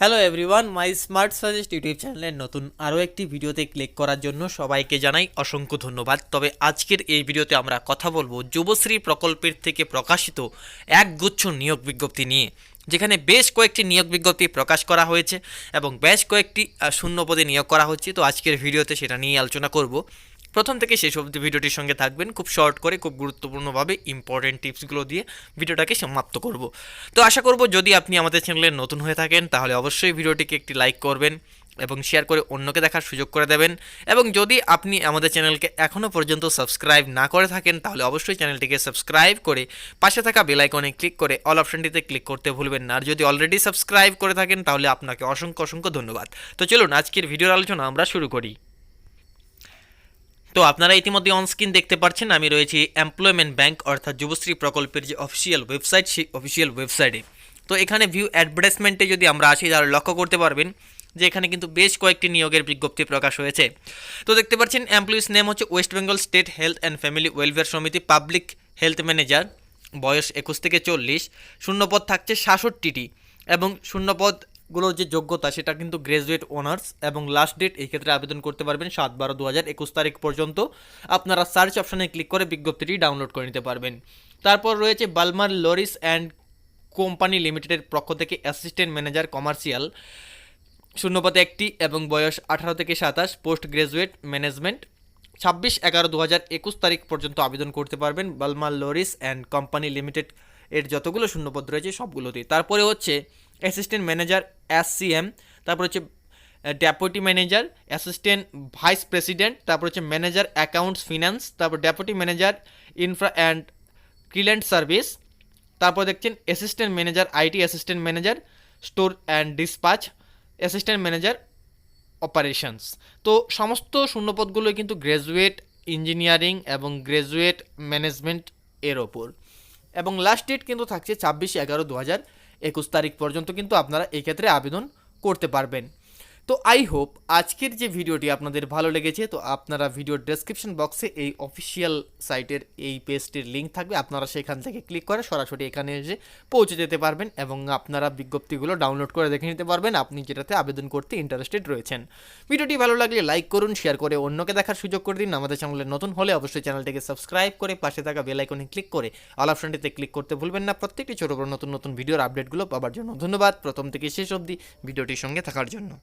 Hello everyone, মাই smart suggest YouTube চ্যানেলের নতুন আরও একটি ভিডিওতে ক্লিক করার জন্য সবাইকে জানাই অসংখ্য ধন্যবাদ। তবে আজকের এই ভিডিওতে আমরা কথা বলবো যুবশ্রী প্রকল্পের থেকে প্রকাশিত একগুচ্ছ নিয়োগ বিজ্ঞপ্তি নিয়ে, যেখানে বেশ কয়েকটি নিয়োগ বিজ্ঞপ্তি প্রকাশ করা হয়েছে এবং বেশ কয়েকটি শূন্য পদে নিয়োগ করা হচ্ছে। তো আজকের ভিডিওতে সেটা নিয়ে আলোচনা করব। প্রথম থেকে শেষ অবধি ভিডিওটির সঙ্গে থাকবেন। খুব শর্ট করে, খুব গুরুত্বপূর্ণভাবে ইম্পর্টেন্ট টিপসগুলো দিয়ে ভিডিওটাকে সমাপ্ত করব। তো আশা করব যদি আপনি আমাদের চ্যানেলে নতুন হয়ে থাকেন তাহলে অবশ্যই ভিডিওটিকে একটি লাইক করবেন এবং শেয়ার করে অন্যকে দেখার সুযোগ করে দেবেন। এবং যদি আপনি আমাদের চ্যানেলকে এখনও পর্যন্ত সাবস্ক্রাইব না করে থাকেন তাহলে অবশ্যই চ্যানেলটিকে সাবস্ক্রাইব করে পাশে থাকা বেল আইকনে ক্লিক করে অল অপশনটিতে ক্লিক করতে ভুলবেন না। আর যদি অলরেডি সাবস্ক্রাইব করে থাকেন তাহলে আপনাকে অসংখ্য অসংখ্য ধন্যবাদ। তো চলুন আজকের ভিডিওর আলোচনা আমরা শুরু করি। তো আপনারা ইতিমধ্যে অনস্ক্রিন দেখতে পাচ্ছেন আমি রয়েছি এমপ্লয়মেন্ট ব্যাংক অর্থাৎ যুবশ্রী প্রকল্পের যে অফিসিয়াল ওয়েবসাইট, সেই অফিসিয়াল ওয়েবসাইটে। তো এখানে ভিউ অ্যাডভার্টাইজমেন্টে যদি আমরা আসি তাহলে লক্ষ্য করতে পারবেন যে এখানে কিন্তু বেশ কয়েকটি নিয়োগের বিজ্ঞপ্তি প্রকাশ হয়েছে। তো দেখতে পাচ্ছেন এমপ্লয়িজ নেম হচ্ছে West Bengal state health and family welfare সমিতি পাবলিক হেলথ ম্যানেজার, বয়স 21 থেকে 40, শূন্যপদ থাকছে 66টি এবং শূন্যপদগুলোর যে যোগ্যতা সেটা কিন্তু গ্র্যাজুয়েট অনার্স এবং লাস্ট ডেট এই ক্ষেত্রে আবেদন করতে পারবেন 7/12/2021 তারিখ পর্যন্ত। আপনারা সার্চ অপশানে ক্লিক করে বিজ্ঞপ্তিটি ডাউনলোড করে নিতে পারবেন। তারপর রয়েছে বালমার লরিস অ্যান্ড কোম্পানি লিমিটেডের পক্ষ থেকে অ্যাসিস্ট্যান্ট ম্যানেজার কমার্শিয়াল, শূন্যপদে 1টি এবং বয়স 18 থেকে 27, পোস্ট গ্রাজুয়েট ম্যানেজমেন্ট, 26/11/2021 তারিখ পর্যন্ত আবেদন করতে পারবেন বালমার লরিস অ্যান্ড কোম্পানি লিমিটেড এর যতগুলো শূন্যপদ রয়েছে সবগুলোতেই। তারপরে হচ্ছে অ্যাসিস্ট্যান্ট ম্যানেজার SCM, তারপর হচ্ছে deputy manager, assistant vice president, তারপর হচ্ছে ম্যানেজার অ্যাকাউন্টস ফিনান্স, তারপর deputy manager infra and client service, তারপর দেখছেন assistant manager IT, assistant manager store and dispatch, assistant manager operations. তো সমস্ত শূন্যপদগুলোই কিন্তু গ্র্যাজুয়েট ইঞ্জিনিয়ারিং এবং গ্র্যাজুয়েট ম্যানেজমেন্ট এর ওপর, এবং লাস্ট ডেট কিন্তু থাকছে 26/11/2021 তারিখ পর্যন্ত কিন্তু আপনারা এই ক্ষেত্রে আবেদন করতে পারবেন। তো আই হোপ আজকের যে ভিডিওটি আপনাদের ভালো লেগেছে। তো আপনারা ভিডিওর ডেসক্রিপশন বক্সে এই অফিসিয়াল সাইটের এই পেজটির লিঙ্ক থাকবে, আপনারা সেখান থেকে ক্লিক করে সরাসরি এখানে এসে পৌঁছে যেতে পারবেন এবং আপনারা বিজ্ঞপ্তিগুলো ডাউনলোড করে দেখে নিতে পারবেন আপনি যেটাতে আবেদন করতে ইন্টারেস্টেড রয়েছেন। ভিডিওটি ভালো লাগলে লাইক করুন, শেয়ার করে অন্যকে দেখার সুযোগ করে দিন। আমাদের চ্যানেলে নতুন হলে অবশ্যই চ্যানেলটিকে সাবস্ক্রাইব করে পাশে থাকা বেল আইকনে ক্লিক করে অল অপশনটিতে ক্লিক করতে ভুলবেন না প্রত্যেকটি ছোট বড় নতুন নতুন ভিডিওর আপডেটগুলো পাওয়ার জন্য। ধন্যবাদ প্রথম থেকে শেষ অবধি ভিডিওটির সঙ্গে থাকার জন্য।